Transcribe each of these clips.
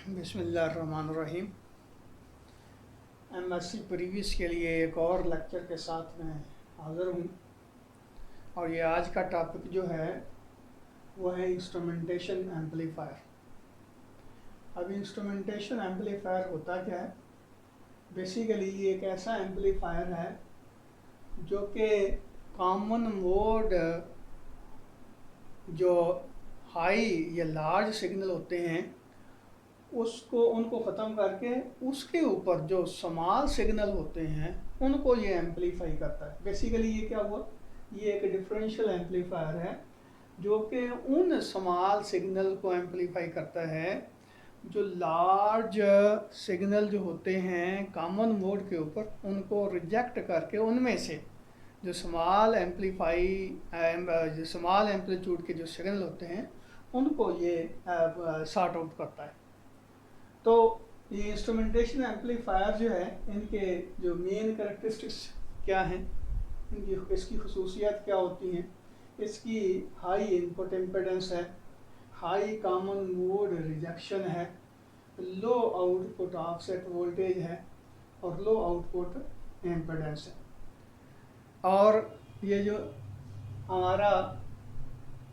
बिस्मिल्लाहिर्रहमानिर्रहीम। MSc previous के लिए एक और लेक्चर के साथ मैं हाज़िर हूँ और ये आज का टॉपिक जो है वो है इंस्ट्रूमेंटेशन एम्पलीफायर। अब इंस्ट्रूमेंटेशन एम्पलीफायर होता क्या है? बेसिकली ये एक ऐसा एम्पलीफायर है जो कि कॉमन मोड जो हाई या लार्ज सिग्नल होते हैं उनको ख़त्म करके उसके ऊपर जो स्मॉल सिग्नल होते हैं उनको ये एम्पलीफाई करता है। बेसिकली ये क्या हुआ, ये एक डिफरेंशियल एम्पलीफायर है जो कि उन स्मॉल सिग्नल को एम्पलीफाई करता है जो लार्ज सिग्नल जो होते हैं कॉमन मोड के ऊपर, उनको रिजेक्ट करके उनमें से जो स्मॉल एम्पलीट्यूड के जो सिग्नल होते हैं उनको ये सॉर्ट आउट करता है। तो ये इंस्ट्रूमेंटेशन एम्पलीफायर जो है, इनके जो मेन कैरेक्टरिस्टिक्स क्या हैं, इसकी खसूसियात क्या होती हैं? इसकी हाई इनपुट इम्पीडेंस है, हाई कॉमन मोड रिजेक्शन है, लो आउटपुट ऑफसेट वोल्टेज है और लो आउटपुट इम्पीडेंस है। और ये जो हमारा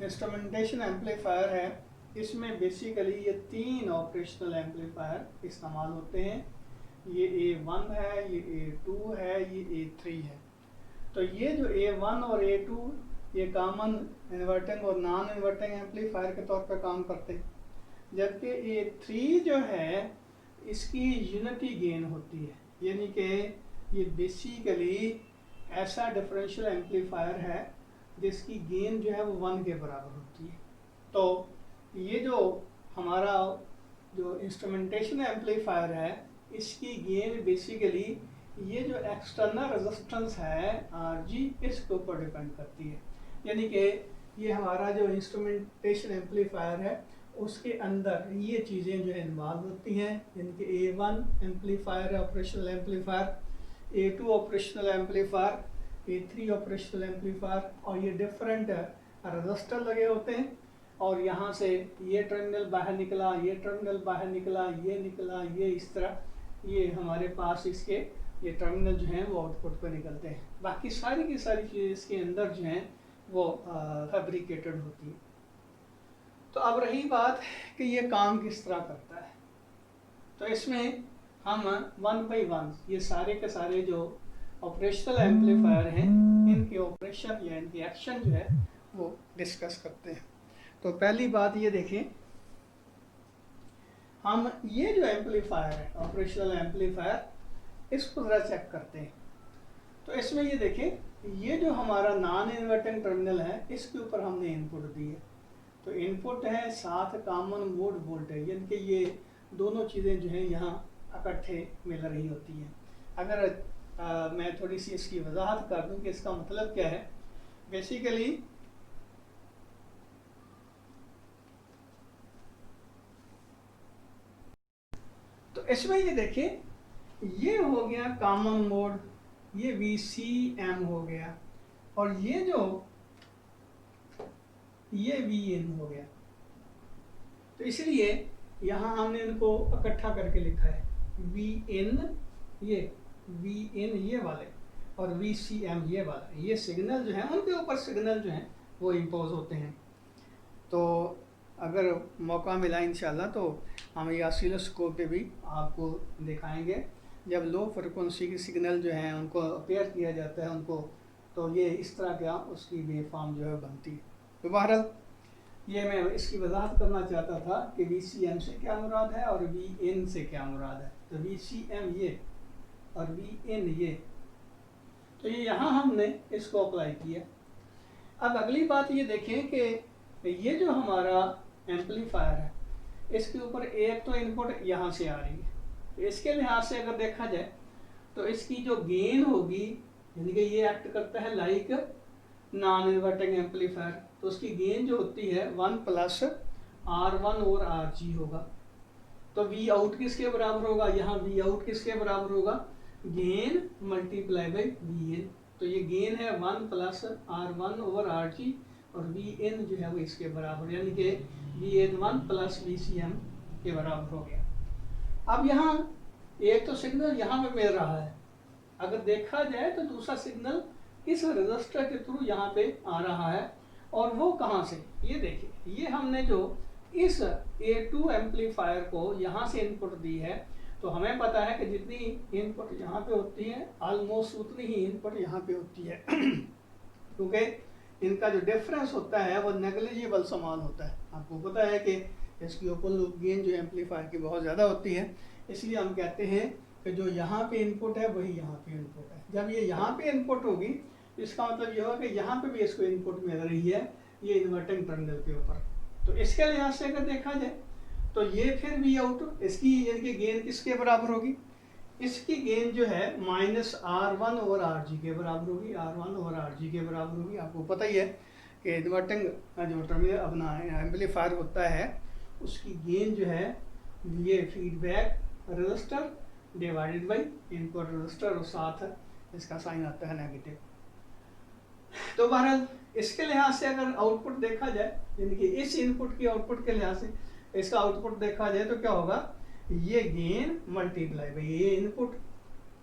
इंस्ट्रूमेंटेशन एम्पलीफायर है, इसमें बेसिकली ये 3 ऑपरेशनल एम्पलीफायर इस्तेमाल होते हैं। ये A1 है, ये A2 है, ये A3 है। तो ये जो A1 और A2 ये कॉमन इन्वर्टिंग और नॉन इन्वर्टिंग एम्पलीफायर के तौर पर काम करते हैं, जबकि A3 जो है इसकी यूनिटी गेन होती है, यानी कि ये बेसिकली ऐसा डिफरेंशियल एम्पलीफायर है जिसकी गेन जो है वो 1 के बराबर होती है। तो ये जो हमारा जो इंस्ट्रूमेंटेशन एम्पलीफायर है, इसकी गेन बेसिकली ये जो एक्सटर्नल रेजिस्टेंस है RG, इसके ऊपर डिपेंड करती है। यानी कि ये हमारा जो इंस्ट्रूमेंटेशन एम्पलीफायर है उसके अंदर ये चीज़ें जो है इन्वॉल्व होती हैं, यानी कि A1 एम्पलीफायर है, operational amplifier, A2 operational amplifier, A3 operational amplifier, और ये डिफरेंट रेजिस्टर लगे होते हैं। और यहाँ से ये टर्मिनल बाहर निकला, ये टर्मिनल बाहर निकला, ये निकला, ये इस तरह ये हमारे पास इसके ये टर्मिनल जो हैं वो आउटपुट पर निकलते हैं। बाकी सारी की सारी चीज़ें इसके अंदर जो हैं वो फैब्रिकेटेड होती है। तो अब रही बात कि ये काम किस तरह करता है, तो इसमें हम 1 बाई 1 ये सारे के सारे जो ऑपरेशनल एम्पलीफायर हैं इनके ऑपरेशन या इनकी एक्शन जो है वो डिस्कस करते हैं। तो पहली बात ये देखें, हम ये जो एम्पलीफायर है ऑपरेशनल एम्पलीफायर, इसको ज़रा चेक करते हैं। तो इसमें ये देखें, ये जो हमारा नॉन इन्वर्टिंग टर्मिनल है इसके ऊपर हमने इनपुट दी है। तो इनपुट है साथ कॉमन मोड वोल्टेज, यानी कि ये दोनों चीज़ें जो हैं यहाँ इकट्ठे मिल रही होती हैं। अगर मैं थोड़ी सी इसकी वजाहत कर दूँ कि इसका मतलब क्या है, बेसिकली तो इसमें ये देखिए, ये हो गया कॉमन मोड, ये VCM हो गया, और ये जो ये VN हो गया। तो इसलिए यहाँ हमने इनको इकट्ठा करके लिखा है, VN ये वाले और VCM ये वाला। ये सिग्नल जो है उनके ऊपर सिग्नल जो हैं वो इम्पोज होते हैं। तो अगर मौका मिला इंशाल्लाह तो हम ये ऑसिलोस्कोप पे भी आपको दिखाएंगे, जब लो फ्रिक्वेंसी की सिग्नल जो हैं उनको अपेयर किया जाता है उनको, तो ये इस तरह का उसकी वेव फॉर्म जो है बनती है। तो बहरहाल ये मैं इसकी वजाहत करना चाहता था कि VCM से क्या मुराद है और VN से क्या मुराद है। तो VCM ये और VN ये, तो ये यहाँ हमने इसको अप्लाई किया। अब अगली बात ये देखें कि ये जो हमारा एम्पलीफायर है इसके ऊपर एक तो इनपुट यहाँ से आ रही है, तो इसके लिहाज से अगर देखा जाए तो इसकी जो गेन होगी, यानी कि ये एक्ट करता है लाइक नॉन इन्वर्टिंग एम्पलीफायर, तो उसकी गेन जो होती है 1 प्लस R1 और RG होगा। तो V आउट किसके बराबर होगा, यहाँ V आउट किसके बराबर होगा, गेन मल्टीप्लाई बाई VN। तो ये गेन है 1 प्लस R1 ओवर RG और VN जो है वो इसके बराबर, यानी कि VN1 प्लस VCM के बराबर हो गया। अब यहाँ एक तो सिग्नल यहाँ पे मिल रहा है, अगर देखा जाए तो दूसरा सिग्नल इस रजिस्टर के थ्रू यहाँ पे आ रहा है, और वो कहाँ से, ये देखिए, ये हमने जो इस A2 एम्पलीफायर को यहाँ से इनपुट दी है, तो हमें पता है कि जितनी इनपुट यहाँ पे होती है ऑलमोस्ट उतनी ही इनपुट यहाँ पे होती है क्योंकि इनका जो डिफरेंस होता है वो नेग्लिजिबल समान होता है। आपको पता है कि इसकी ओपन लूप गेन जो एम्पलीफायर की बहुत ज़्यादा होती है, इसलिए हम कहते हैं कि जो यहाँ पे इनपुट है वही यहाँ पे इनपुट है। जब ये यहाँ पे इनपुट होगी तो इसका मतलब ये होगा कि यहाँ पे भी इसको इनपुट मिल रही है, ये इन्वर्टिंग टर्मिनल के ऊपर। तो इसके लिहाज से अगर देखा जाए तो ये फिर भी आउट, इसकी इनकी गेन किसके बराबर होगी, इसकी गेन जो है -R1 ओवर RG के बराबर होगी, R1 ओवर RG के बराबर होगी। आपको पता ही है कि इन्वर्टिंग जो टर्मिनल अपना एम्पलीफायर होता है उसकी गेन जो है ये feedback register divided by input register और साथ इसका साइन आता है नेगेटिव। तो बहरहाल इसके लिहाज से अगर आउटपुट देखा जाए, यानी कि इस इनपुट की आउटपुट के लिहाज से इसका आउटपुट देखा जाए तो क्या होगा, ये गेन मल्टीप्लाई बाई ये इनपुट।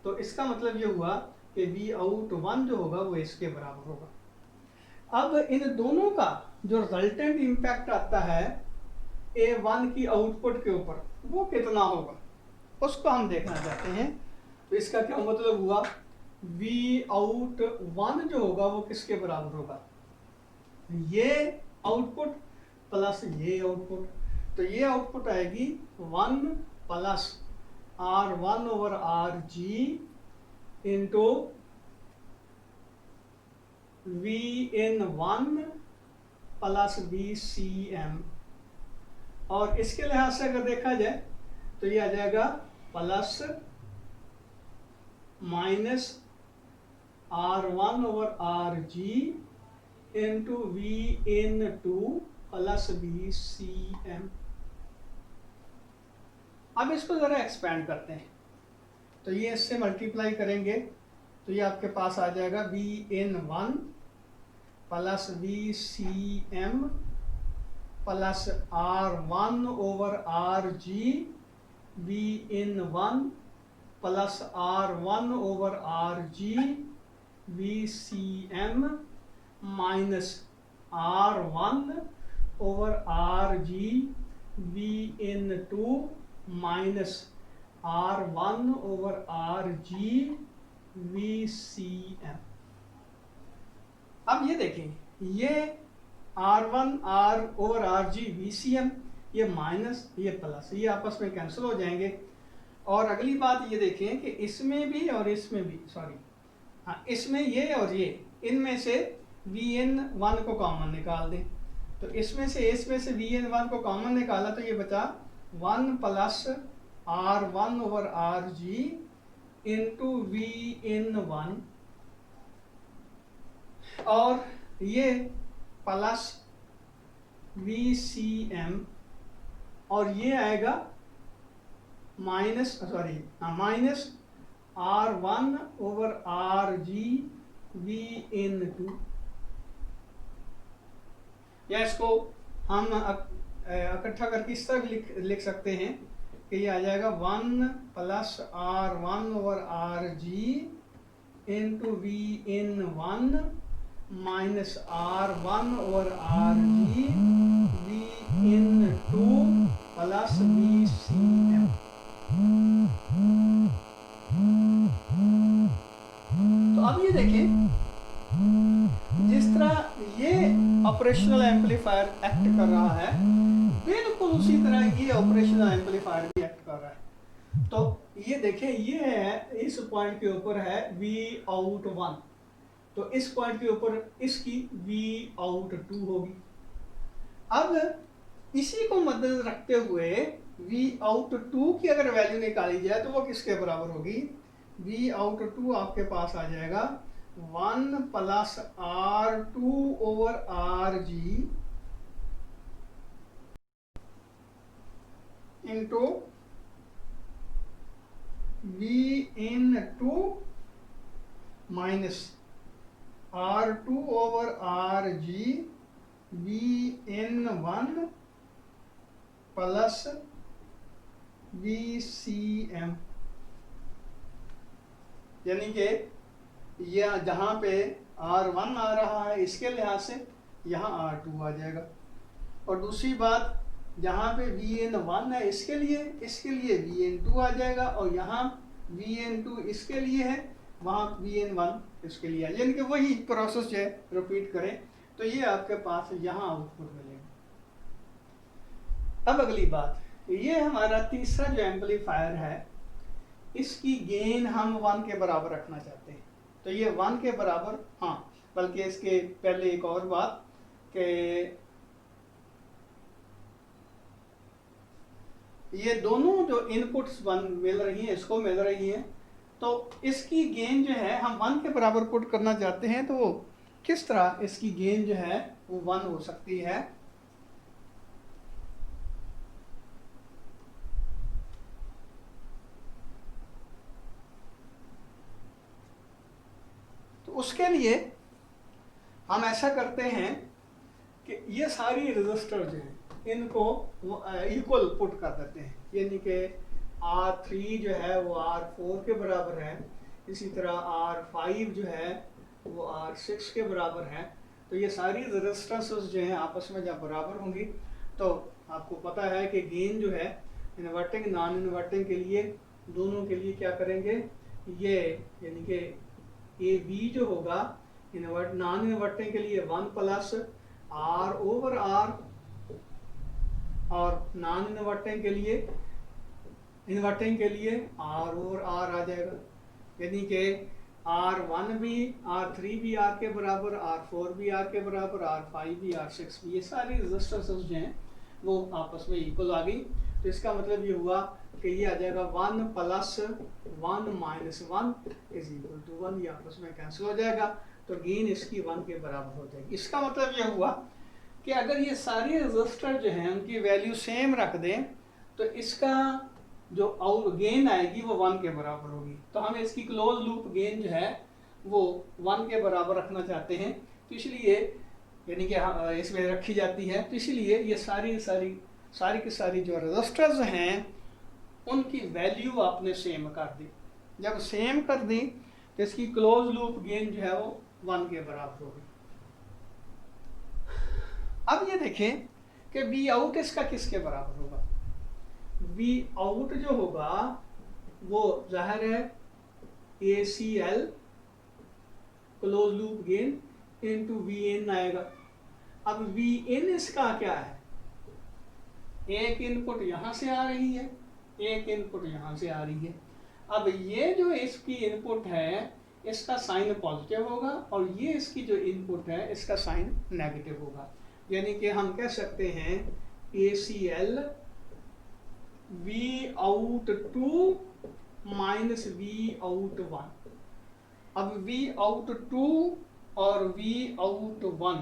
तो इसका मतलब ये हुआ कि Vout1 जो होगा वो इसके बराबर होगा। अब इन दोनों का जो रिजल्टेंट इम्पैक्ट आता है A1 की आउटपुट के ऊपर वो कितना होगा, उसको हम देखना चाहते हैं। तो इसका क्या मतलब हुआ, Vout1 जो होगा वो किसके बराबर होगा, ये आउटपुट प्लस ये आउटपुट। तो ये आउटपुट आएगी 1 plus R1 over RG into Vin1 plus VCM, और इसके लिहाज से अगर देखा जाए तो ये आ जाएगा plus minus R1 over RG into Vin2 plus VCM। अब इसको ज़रा एक्सपेंड करते हैं, तो ये इससे मल्टीप्लाई करेंगे तो ये आपके पास आ जाएगा Vin1 plus VCM plus R1 over RG Vin1 plus R1 over RG VCM minus R1 over RG Vin2 minus R1 over RG VCM। अब ये देखें, ये R1 R over RG VCM, ये माइनस ये प्लस, ये आपस में कैंसिल हो जाएंगे। और अगली बात ये देखें कि इसमें भी और इसमें भी, सॉरी हाँ, इसमें ये और ये, इनमें से Vin1 को कॉमन निकाल दें। तो इसमें से Vn1 को कॉमन निकाला तो ये बचा 1 plus R1 over RG into Vn1, और ये प्लस VCM, और ये आएगा minus R1 over RG Vn2, या इसको हम इकट्ठा करके इस तरह भी लिख सकते हैं कि ये आ जाएगा 1 plus R1 over RG into Vn1 minus R1 over RG Vn2 plus VCM। तो अब ये देखें, जिस तरह ये ऑपरेशनल एम्पलीफायर एक्ट कर रहा है बिल्कुल उसी तरह ये ऑपरेशनल एम्पलीफायर भी एक्ट कर रहा है। तो ये देखें, ये है इस पॉइंट के ऊपर है Vout1, तो इस पॉइंट के ऊपर इसकी Vout2 होगी। अब इसी को मद्देनजर रखते हुए Vout2 की अगर वैल्यू निकाली जाए तो वो किसके बराबर होगी, Vout2 आपके पास आ जाएगा 1 plus R2 over RG into Vn2 minus R2 over RG Vn1 plus VCM, यानी कि यह जहाँ पे R1 आ रहा है इसके लिहाज से यहाँ R2 आ जाएगा। और दूसरी बात, जहाँ पे VN1 है इसके लिए VN2 आ जाएगा, और यहाँ VN2 इसके लिए है, वहाँ VN1 इसके लिए है, यानी कि वही प्रोसेस जो है रिपीट करें, तो ये आपके पास यहाँ आउटपुट मिलेगा। अब अगली बात, ये हमारा तीसरा जो एम्पलीफायर है, इसकी गेन हम 1 के बराबर रखना चाहते हैं। तो ये 1 के बराबर, हाँ, बल्कि इसके पहले एक और बात कि ये दोनों जो इनपुट्स मिल रही हैं, इसको मिल रही हैं, तो इसकी गेन जो है हम 1 के बराबर पुट करना चाहते हैं। तो वो किस तरह इसकी गेन जो है वो 1 हो सकती है। तो उसके लिए हम ऐसा करते हैं कि ये सारी रजिस्टर जो हैं इनको इक्वल पुट कर देते हैं, यानी कि R3 जो है वो R4 के बराबर है, इसी तरह R5 जो है वो R6 के बराबर है। तो ये सारी रजिस्टेंसेस जो हैं आपस में जब बराबर होंगी तो आपको पता है कि गेन जो है इन्वर्टिंग नॉन इन्वर्टिंग के लिए दोनों के लिए क्या करेंगे, ये यानी कि AB जो होगा नॉन इन्वर्टिंग के लिए 1 प्लस R/R, और नॉन इन्वर्टिंग के लिए R/R आ जाएगा, यानी कि R1 भी R3 भी R के बराबर, R4 भी R के बराबर, R5 भी R6 भी, ये सारी रजिस्टेंसेस जो हैं वो आपस में इक्वल आ गई। तो इसका मतलब ये हुआ कि ये आ जाएगा 1 plus 1 minus 1 is equal to 1, ये आपस में कैंसिल हो जाएगा, तो गेन इसकी 1 के बराबर हो जाएगी। इसका मतलब ये हुआ कि अगर ये सारे रजिस्टर जो हैं उनकी वैल्यू सेम रख दें तो इसका जो आउट गेन आएगी वो 1 के बराबर होगी। तो हम इसकी क्लोज लूप गेन जो है वो 1 के बराबर रखना चाहते हैं, तो इसलिए यानी कि इसमें रखी जाती है, तो इसलिए ये सारी की सारी जो रजिस्टर्स हैं उनकी वैल्यू आपने सेम कर दी। जब सेम कर दी तो इसकी क्लोज लूप गेन जो है वो 1 के बराबर होगी। अब ये देखें कि वी आउट इसका किसके बराबर होगा। वी आउट जो होगा वो जाहिर है ACL close loop gain into VN आएगा। अब VN इसका क्या है, एक इनपुट यहां से आ रही है, एक इनपुट यहां से आ रही है। अब ये जो इसकी इनपुट है इसका साइन पॉजिटिव होगा, और ये इसकी जो इनपुट है इसका साइन नेगेटिव होगा, यानी कि हम कह सकते हैं ACL Vout2 माइनस Vout1। अब Vout2 और Vout1,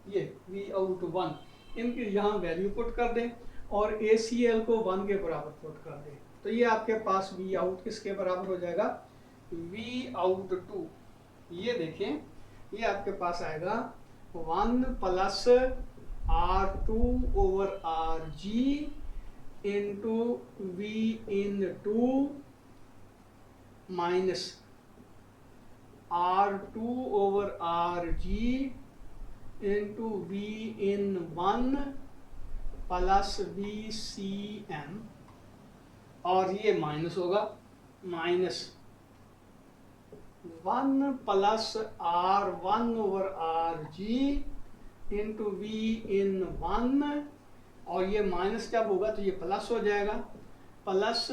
ये Vout1 इनकी यहाँ वैल्यू पुट कर दें और ACL को 1 के बराबर पुट कर दें, तो ये आपके पास Vout किसके बराबर हो जाएगा, Vout2। ये देखें, ये आपके पास आएगा 1 plus R2 over RG into VN2 minus R2 over RG into VN1 plus VCM, और ये माइनस होगा, minus 1 plus R1 over RG into VN1, और ये माइनस जब होगा तो ये प्लस हो जाएगा, plus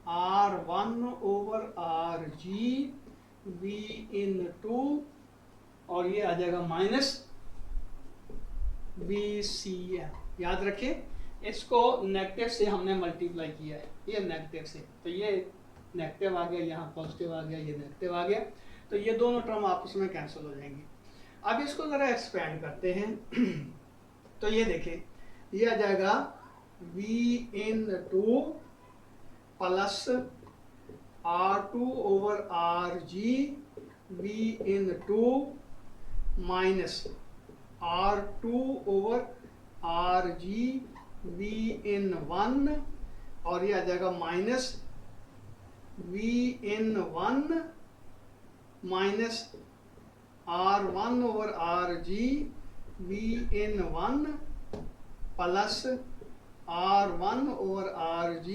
R1 over RG VN2, और ये आ जाएगा माइनस VCM। याद रखें इसको नेगेटिव से हमने मल्टीप्लाई किया है, ये नेगेटिव से, तो ये नेगेटिव आ गया, यहाँ पॉजिटिव आ गया, ये नेगेटिव आ गया, तो ये दोनों टर्म आपस में कैंसिल हो जाएंगे। अब इसको ज़रा एक्सपेंड करते हैं तो ये देखें, ये आ जाएगा VN2 plus R2 over RG VN2 minus R2 over RG VN1, और ये आ जाएगा minus V(n)(1) minus R1 over RG V(n)(1) plus R1 over RG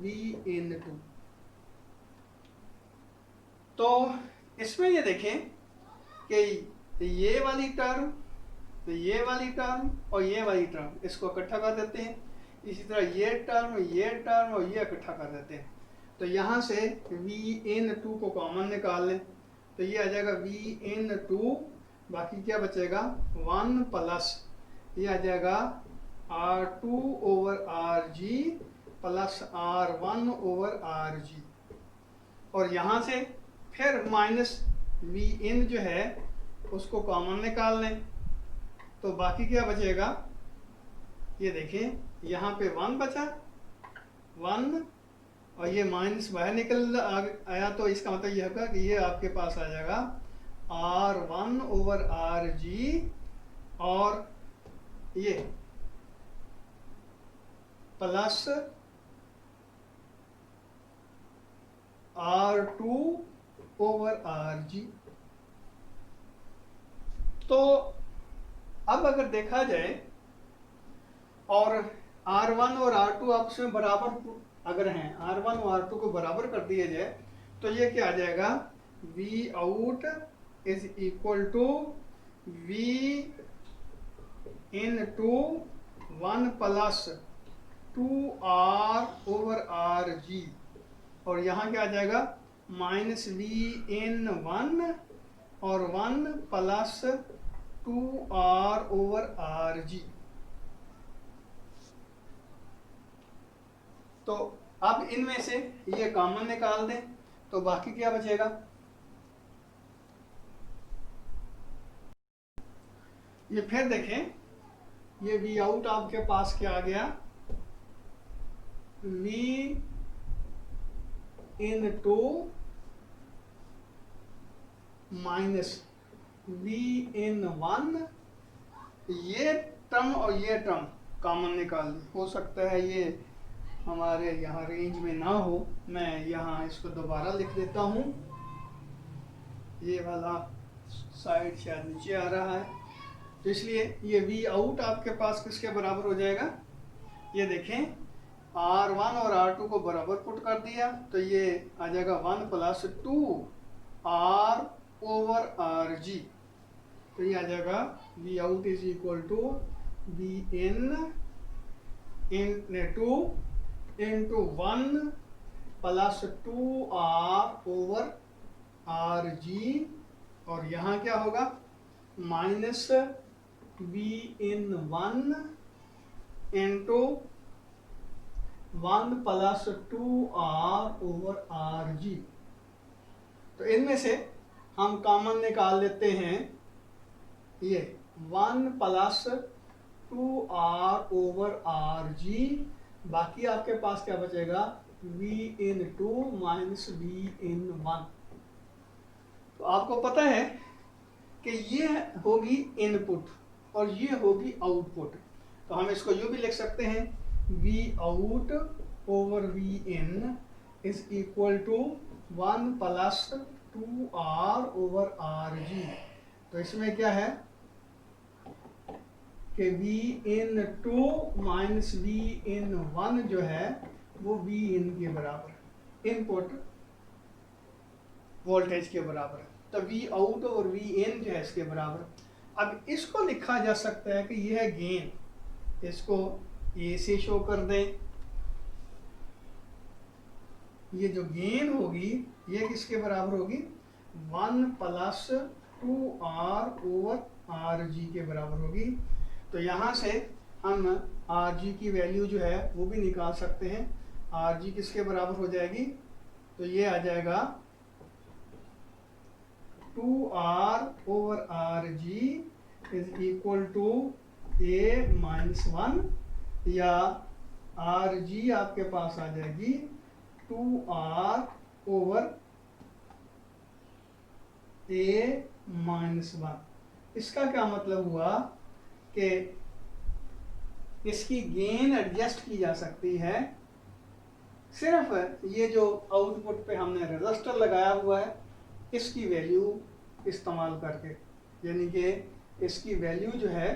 V(n)(2). तो इसमें ये देखें कि ये वाली टर्म, तो ये वाली टर्म और ये वाली टर्म, इसको इकट्ठा कर देते हैं। इसी तरह ये टर्म और ये इकट्ठा कर देते हैं। तो यहाँ से V(n)(2) को कॉमन निकाल लें, तो ये आ जाएगा V(n)(2), बाकी क्या बचेगा 1 प्लस ये आ जाएगा R2 over RG plus R1 over RG, और यहाँ से फिर माइनस Vn जो है उसको कॉमन निकाल लें, तो बाकी क्या बचेगा, ये देखें यहाँ पे 1 बचा, 1 और ये माइनस बाहर निकल आया, तो इसका मतलब ये होगा कि ये आपके पास आ जाएगा R1 ओवर RG और ये प्लस R2 ओवर RG। तो अब अगर देखा जाए और R1 और R2 आपस में बराबर अगर हैं, R1 और R2 को बराबर कर दिया जाए, तो ये क्या आ जाएगा, V out is equal to V into 1 plus 2R over RG, और यहाँ क्या आ जाएगा माइनस Vn1 और 1 प्लस 2R ओवर RG। तो अब इनमें से ये कॉमन निकाल दें, तो बाकी क्या बचेगा, ये फिर देखें, ये V आउट आपके पास क्या आ गया, V into माइनस Vn1, ये टर्म और ये टर्म कॉमन निकाल ली। हो सकता है ये हमारे यहाँ रेंज में ना हो, मैं यहाँ इसको दोबारा लिख देता हूँ, ये वाला साइड शायद नीचे आ रहा है, तो इसलिए ये V आउट आपके पास किसके बराबर हो जाएगा, ये देखें R1 और R2 को बराबर पुट कर दिया, तो ये आ जाएगा 1 प्लस 2R ओवर RG, तो ये आ जाएगा V out is equal to Vn into 1 plus 2R over RG, और यहाँ क्या होगा minus Vn1 into 1 plus 2R over RG। तो इनमें से हम कॉमन निकाल लेते हैं, ये 1 प्लस 2R ओवर RG, बाकी आपके पास क्या बचेगा Vn2 माइनस Vn1। तो आपको पता है कि ये होगी इनपुट और ये होगी आउटपुट, तो हम इसको यूँ भी लिख सकते हैं V out over Vn is equal to 1 plus 2R over RG। तो इसमें क्या है कि Vn2 माइनस Vn1 जो है वो Vn के बराबर, इनपुट वोल्टेज के बराबर है, तो V आउट और Vn जो है इसके बराबर। अब इसको लिखा जा सकता है कि यह है गेन, इसको A से शो कर दें, ये जो गेन होगी ये किसके बराबर होगी 1 प्लस 2R ओवर RG के बराबर होगी। तो यहाँ से हम RG की वैल्यू जो है वो भी निकाल सकते हैं, RG किसके बराबर हो जाएगी, तो ये आ जाएगा 2R over RG is equal to A minus 1, या RG आपके पास आ जाएगी 2R ओवर A माइनस 1। इसका क्या मतलब हुआ कि इसकी गेन एडजस्ट की जा सकती है सिर्फ ये जो आउटपुट पे हमने रजिस्टर लगाया हुआ है इसकी वैल्यू इस्तेमाल करके, यानी कि इसकी वैल्यू जो है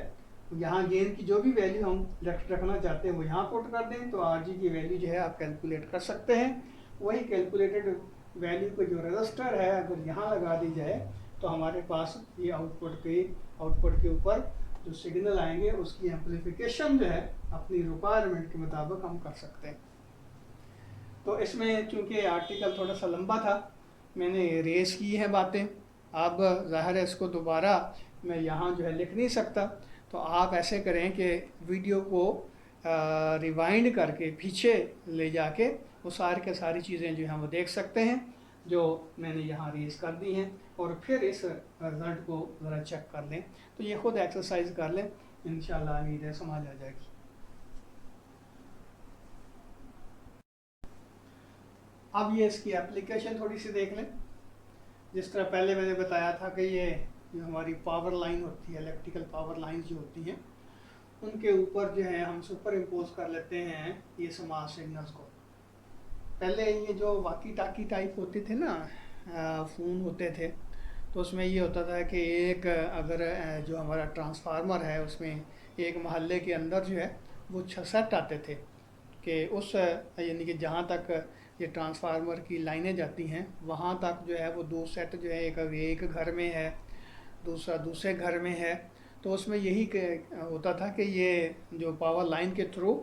यहाँ गेन की जो भी वैल्यू हम रखना चाहते हैं वो यहाँ पुट कर दें, तो RG की वैल्यू जो है आप कैलकुलेट कर सकते हैं। वही कैलकुलेटेड वैल्यू को जो रजिस्टर है अगर यहाँ लगा दी जाए तो हमारे पास ये आउटपुट के ऊपर जो सिग्नल आएंगे उसकी एम्पलीफिकेशन जो है अपनी रिक्वायरमेंट के मुताबिक हम कर सकते हैं। तो इसमें चूंकि आर्टिकल थोड़ा सा लंबा था मैंने रेस की है बातें, अब ज़ाहिर है इसको दोबारा मैं यहाँ जो है लिख नहीं सकता, तो आप ऐसे करें कि वीडियो को रिवाइंड करके पीछे ले जाके वो सारी चीज़ें जो हैं वो देख सकते हैं जो मैंने यहाँ रेस कर दी हैं, और फिर इस रिज़ल्ट को ज़रा चेक कर लें। तो ये खुद एक्सरसाइज कर लें, इंशाल्लाह उम्मीद है समझ आ जाएगी। अब ये इसकी एप्लीकेशन थोड़ी सी देख लें। जिस तरह पहले मैंने बताया था कि ये जो हमारी पावर लाइन होती है, इलेक्ट्रिकल पावर लाइंस जो होती हैं उनके ऊपर जो है हम सुपर इम्पोज कर लेते हैं ये स्मॉल सिग्नल्स को। पहले ये जो वाकी टाकी टाइप होते थे ना, फ़ोन होते थे, तो उसमें ये होता था कि एक अगर जो हमारा ट्रांसफार्मर है उसमें एक महल्ले के अंदर जो है वो 6 सेट आते थे कि उस यानी कि जहाँ तक ये ट्रांसफार्मर की लाइनें जाती हैं वहाँ तक जो है वो 2 सेट जो है एक घर में है, दूसरा दूसरे घर में है। तो उसमें यही होता था कि ये जो पावर लाइन के थ्रू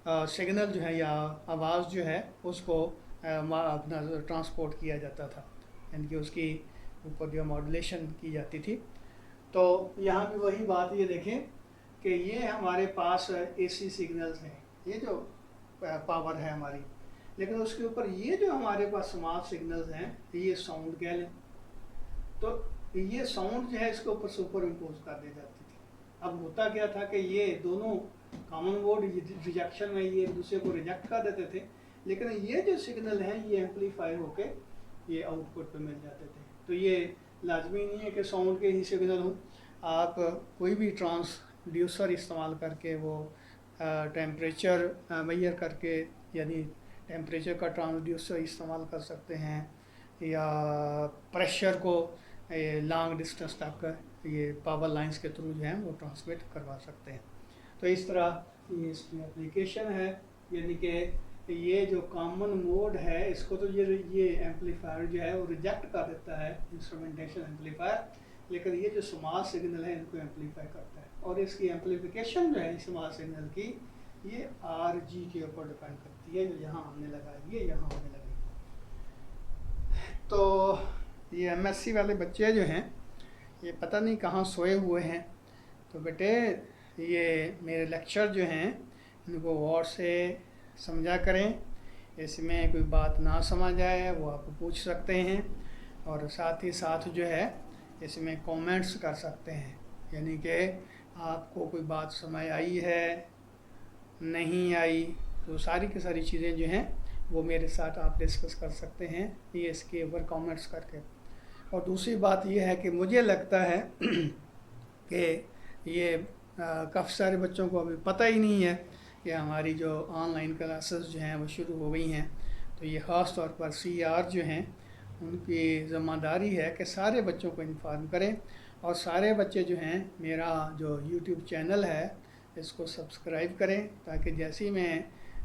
सिग्नल जो है या आवाज़ जो है उसको अपना ट्रांसपोर्ट किया जाता था, यानी कि उसकी ऊपर जो मॉड्यूलेशन की जाती थी। तो यहाँ भी वही बात ये देखें कि ये हमारे पास AC सिग्नल्स हैं, ये जो पावर है हमारी, लेकिन उसके ऊपर ये जो हमारे पास स्मॉल सिग्नल्स हैं ये साउंड कह लें, तो ये साउंड जो है इसके ऊपर सुपर इम्पोज कर दी जाती थी। अब होता क्या था कि ये दोनों कॉमन मोड रिजेक्शन में ये एक दूसरे को रिजेक्ट कर देते थे, लेकिन ये जो सिग्नल हैं ये एम्पलीफाई होके ये आउटपुट पे मिल जाते थे। तो ये लाजमी नहीं है कि साउंड के ही सिग्नल हो, आप कोई भी ट्रांसड्यूसर इस्तेमाल करके वो टेम्परेचर मेजर करके, यानी टेम्परेचर का ट्रांसड्यूसर इस्तेमाल कर सकते हैं, या प्रेशर को लॉन्ग डिस्टेंस तक ये पावर लाइंस के थ्रू जो है वो ट्रांसमिट करवा सकते हैं। तो इस तरह ये इसकी एप्लीकेशन है, यानी कि ये जो कॉमन मोड है इसको तो ये एम्पलीफायर जो है वो रिजेक्ट कर देता है, इंस्ट्रूमेंटेशन एम्पलीफायर, लेकिन ये जो स्मॉल सिग्नल है इनको एम्पलीफाई करता है। और इसकी एम्पलीफिकेशन जो है स्मॉल सिग्नल की ये RG के ऊपर डिपेंड करती है, जो यहाँ हमने लगाई है यहाँ हमने लगाई। तो ये MSc वाले बच्चे जो हैं ये पता नहीं कहाँ सोए हुए हैं, तो बेटे ये मेरे लेक्चर जो हैं इनको गौर से समझा करें, इसमें कोई बात ना समझ आए वो आप पूछ सकते हैं, और साथ ही साथ जो है इसमें कमेंट्स कर सकते हैं, यानी कि आपको कोई बात समझ आई है नहीं आई, तो सारी की सारी चीज़ें जो हैं वो मेरे साथ आप डिस्कस कर सकते हैं ये इसके ऊपर कमेंट्स करके। और दूसरी बात ये है कि मुझे लगता है कि ये काफ़ी सारे बच्चों को अभी पता ही नहीं है कि हमारी जो ऑनलाइन क्लासेस जो हैं वो शुरू हो गई हैं। तो ये ख़ास तौर पर CR जो हैं उनकी ज़िम्मेदारी है कि सारे बच्चों को इन्फॉर्म करें, और सारे बच्चे जो हैं मेरा जो YouTube चैनल है इसको सब्सक्राइब करें, ताकि जैसे ही मैं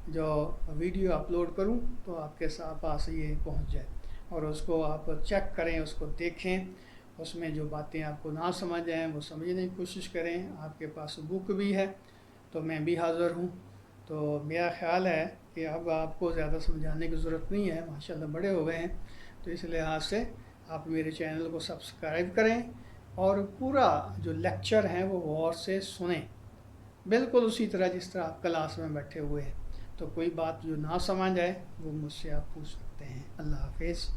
जो वीडियो अपलोड करूं तो आपके पास ये पहुंच जाए, और उसको आप चेक करें, उसको देखें, उसमें जो बातें आपको ना समझ आएँ वो समझने की कोशिश करें। आपके पास बुक भी है तो मैं भी हाज़िर हूँ। तो मेरा ख़्याल है कि अब आपको ज़्यादा समझाने की ज़रूरत नहीं है, माशाल्लाह बड़े हो गए हैं, तो इस लिहाज से आप मेरे चैनल को सब्सक्राइब करें और पूरा जो लेक्चर हैं वो गौर से सुनें, बिल्कुल उसी तरह जिस तरह आप क्लास में बैठे हुए हैं। तो कोई बात जो ना समझ आए वो मुझसे आप पूछ सकते हैं। अल्लाह हाफ़िज़।